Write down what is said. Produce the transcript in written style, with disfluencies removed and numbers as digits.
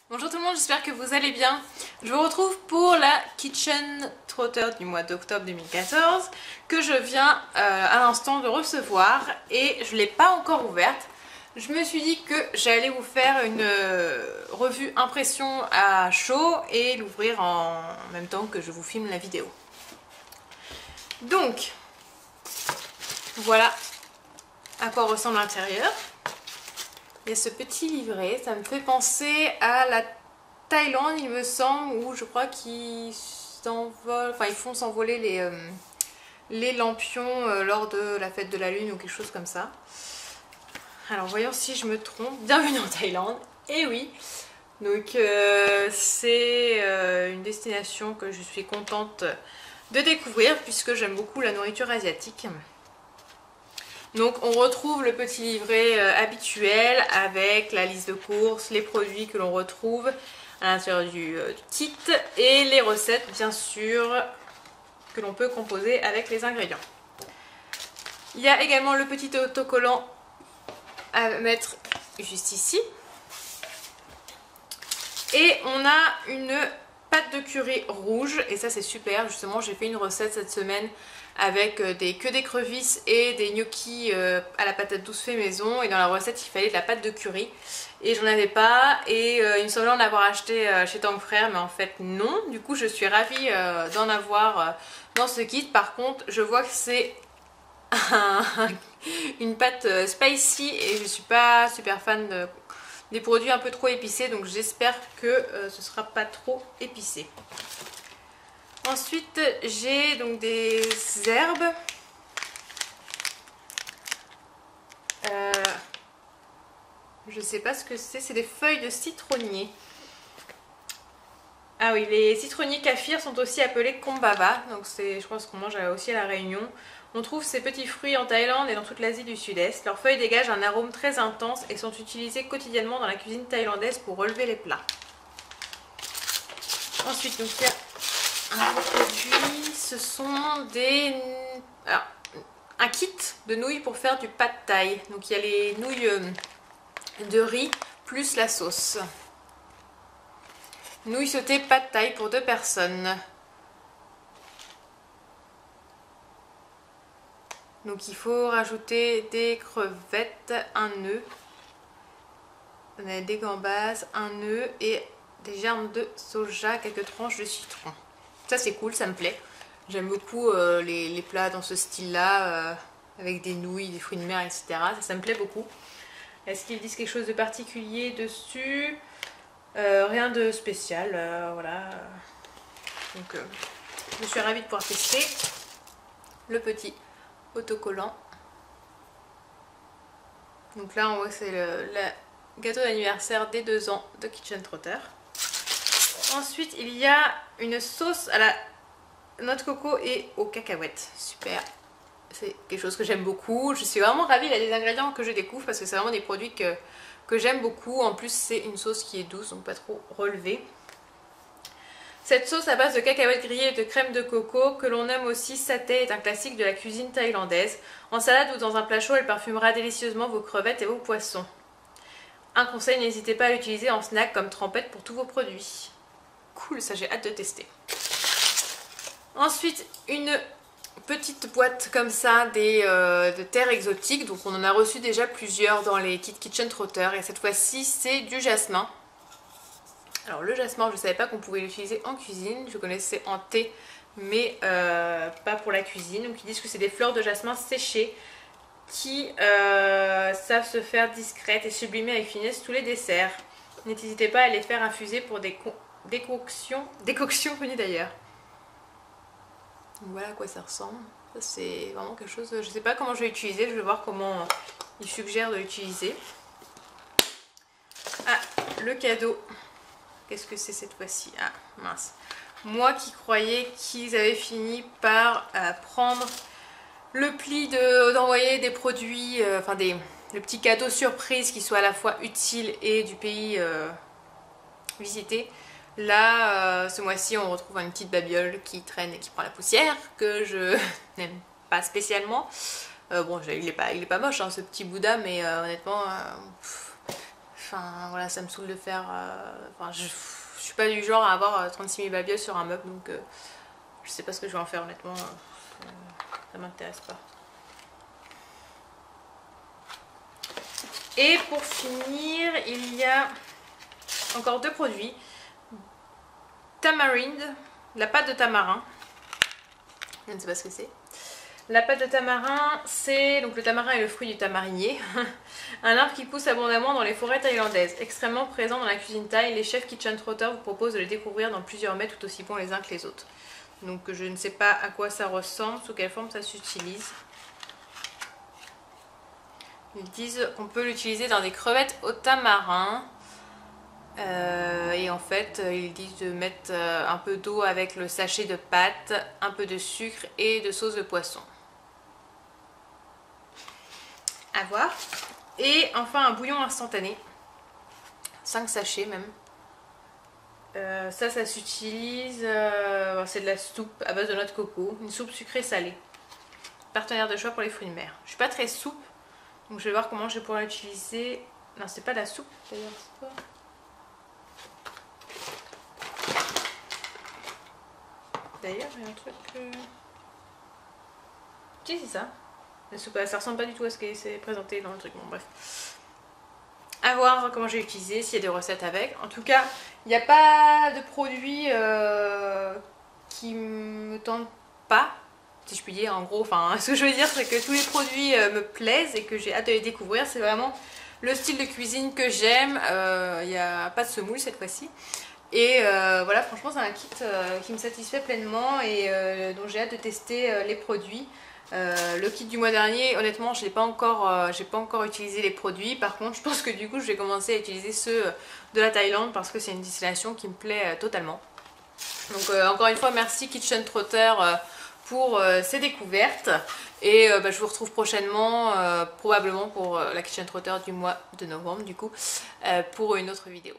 Bonjour tout le monde, j'espère que vous allez bien. Je vous retrouve pour la Kitchen Trotter du mois d'octobre 2014 que je viens à l'instant de recevoir et je ne l'ai pas encore ouverte. Je me suis dit que j'allais vous faire une revue impression à chaud et l'ouvrir en même temps que je vous filme la vidéo. Donc, voilà à quoi ressemble l'intérieur. Il y a ce petit livret, ça me fait penser à la Thaïlande il me semble, où je crois qu'ils s'envolent, enfin ils font s'envoler les lampions lors de la fête de la lune ou quelque chose comme ça. Alors voyons si je me trompe, bienvenue en Thaïlande, et oui, donc c'est une destination que je suis contente de découvrir puisque j'aime beaucoup la nourriture asiatique. Donc on retrouve le petit livret habituel avec la liste de courses, les produits que l'on retrouve à l'intérieur du kit et les recettes bien sûr que l'on peut composer avec les ingrédients. Il y a également le petit autocollant à mettre juste ici. Et on a une pâte de curry rouge et ça c'est super, justement j'ai fait une recette cette semaine avec que d'écrevisses et des gnocchis à la patate douce fait maison, et dans la recette il fallait de la pâte de curry et j'en avais pas, et il me semblait en avoir acheté chez Tang Frères mais en fait non. Du coup je suis ravie d'en avoir dans ce kit. Par contre je vois que c'est une pâte spicy et je suis pas super fan des produits un peu trop épicés, donc j'espère que ce sera pas trop épicé. Ensuite j'ai donc des herbes. Je sais pas ce que c'est des feuilles de citronnier. Ah oui, les citronniers kaffir sont aussi appelés kombava, donc c'est, je pense qu'on mange aussi à la Réunion. On trouve ces petits fruits en Thaïlande et dans toute l'Asie du Sud-Est. Leurs feuilles dégagent un arôme très intense et sont utilisées quotidiennement dans la cuisine thaïlandaise pour relever les plats. Ensuite, donc, il y a un autre produit, ce sont des... Alors, un kit de nouilles pour faire du pad thai. Donc il y a les nouilles de riz plus la sauce. Nouilles sautées pad thai pour 2 personnes. Donc il faut rajouter des crevettes, un œuf, on a des gambas, un œuf et des germes de soja, quelques tranches de citron. Ça c'est cool, ça me plaît. J'aime beaucoup les plats dans ce style-là, avec des nouilles, des fruits de mer, etc. Ça me plaît beaucoup. Est-ce qu'ils disent quelque chose de particulier dessus? Rien de spécial, voilà. Donc je suis ravie de pouvoir tester le petit autocollant. Donc là on voit que c'est le gâteau d'anniversaire des 2 ans de Kitchen Trotter. Ensuite il y a une sauce à la noix de coco et aux cacahuètes. Super, c'est quelque chose que j'aime beaucoup. Je suis vraiment ravie, il y a des ingrédients que je découvre parce que c'est vraiment des produits que j'aime beaucoup. En plus c'est une sauce qui est douce, donc pas trop relevée. Cette sauce à base de cacahuètes grillées et de crème de coco, que l'on nomme aussi satay, est un classique de la cuisine thaïlandaise. En salade ou dans un plat chaud, elle parfumera délicieusement vos crevettes et vos poissons. Un conseil, n'hésitez pas à l'utiliser en snack comme trempette pour tous vos produits. Cool, ça j'ai hâte de tester. Ensuite, une petite boîte comme ça de terres exotiques. Donc on en a reçu déjà plusieurs dans les kits Kitchen Trotter et cette fois-ci c'est du jasmin. Alors le jasmin, je ne savais pas qu'on pouvait l'utiliser en cuisine, je connaissais en thé mais pas pour la cuisine. Donc ils disent que c'est des fleurs de jasmin séchées qui savent se faire discrètes et sublimer avec finesse tous les desserts. N'hésitez pas à les faire infuser pour des décoctions venues d'ailleurs. Donc voilà à quoi ça ressemble. Ça c'est vraiment quelque chose, je ne sais pas comment je vais l'utiliser, je vais voir comment ils suggèrent de l'utiliser. Ah, le cadeau. Qu'est-ce que c'est cette fois-ci? Ah, mince. Moi qui croyais qu'ils avaient fini par prendre le pli d'envoyer des produits, enfin le petit cadeau surprise qui soit à la fois utile et du pays visité. Là, ce mois-ci, on retrouve une petite babiole qui traîne et qui prend la poussière, que je n'aime pas spécialement. Bon, il est pas moche, hein, ce petit Bouddha, mais honnêtement... Enfin voilà, ça me saoule de faire... Enfin, je suis pas du genre à avoir 36 000 babioles sur un meuble, donc je sais pas ce que je vais en faire honnêtement, ça m'intéresse pas. Et pour finir, il y a encore 2 produits. Tamarind, la pâte de tamarin. Je ne sais pas ce que c'est. La pâte de tamarin, c'est... Donc le tamarin est le fruit du tamarinier. Un arbre qui pousse abondamment dans les forêts thaïlandaises. Extrêmement présent dans la cuisine thaï, les chefs Kitchen Trotter vous proposent de les découvrir dans plusieurs mets tout aussi bons les uns que les autres. Donc je ne sais pas à quoi ça ressemble, sous quelle forme ça s'utilise. Ils disent qu'on peut l'utiliser dans des crevettes au tamarin. Et en fait, ils disent de mettre un peu d'eau avec le sachet de pâte, un peu de sucre et de sauce de poisson. À voir. Et enfin un bouillon instantané. 5 sachets même. Ça s'utilise, c'est de la soupe à base de noix de coco, une soupe sucrée salée. Partenaire de choix pour les fruits de mer. Je suis pas très soupe, donc je vais voir comment je vais pouvoir l'utiliser. Non, c'est pas de la soupe d'ailleurs, c'est pas... D'ailleurs, il y a un truc... Si, c'est ça. La soupe, ça ressemble pas du tout à ce qui est présenté dans le truc, bon bref. À voir comment je vais l'utiliser, s'il y a des recettes avec. En tout cas, il n'y a pas de produits qui me tentent pas, si je puis dire. En gros, enfin, ce que je veux dire, c'est que tous les produits me plaisent et que j'ai hâte de les découvrir. C'est vraiment le style de cuisine que j'aime. Il n'y a pas de semoule cette fois-ci. Et voilà, franchement, c'est un kit qui me satisfait pleinement et dont j'ai hâte de tester les produits. Le kit du mois dernier, honnêtement, j'ai pas encore utilisé les produits. Par contre, je pense que du coup, je vais commencer à utiliser ceux de la Thaïlande parce que c'est une destination qui me plaît totalement. Donc, encore une fois, merci Kitchen Trotter pour ces découvertes. Et je vous retrouve prochainement, probablement pour la Kitchen Trotter du mois de novembre, du coup, pour une autre vidéo.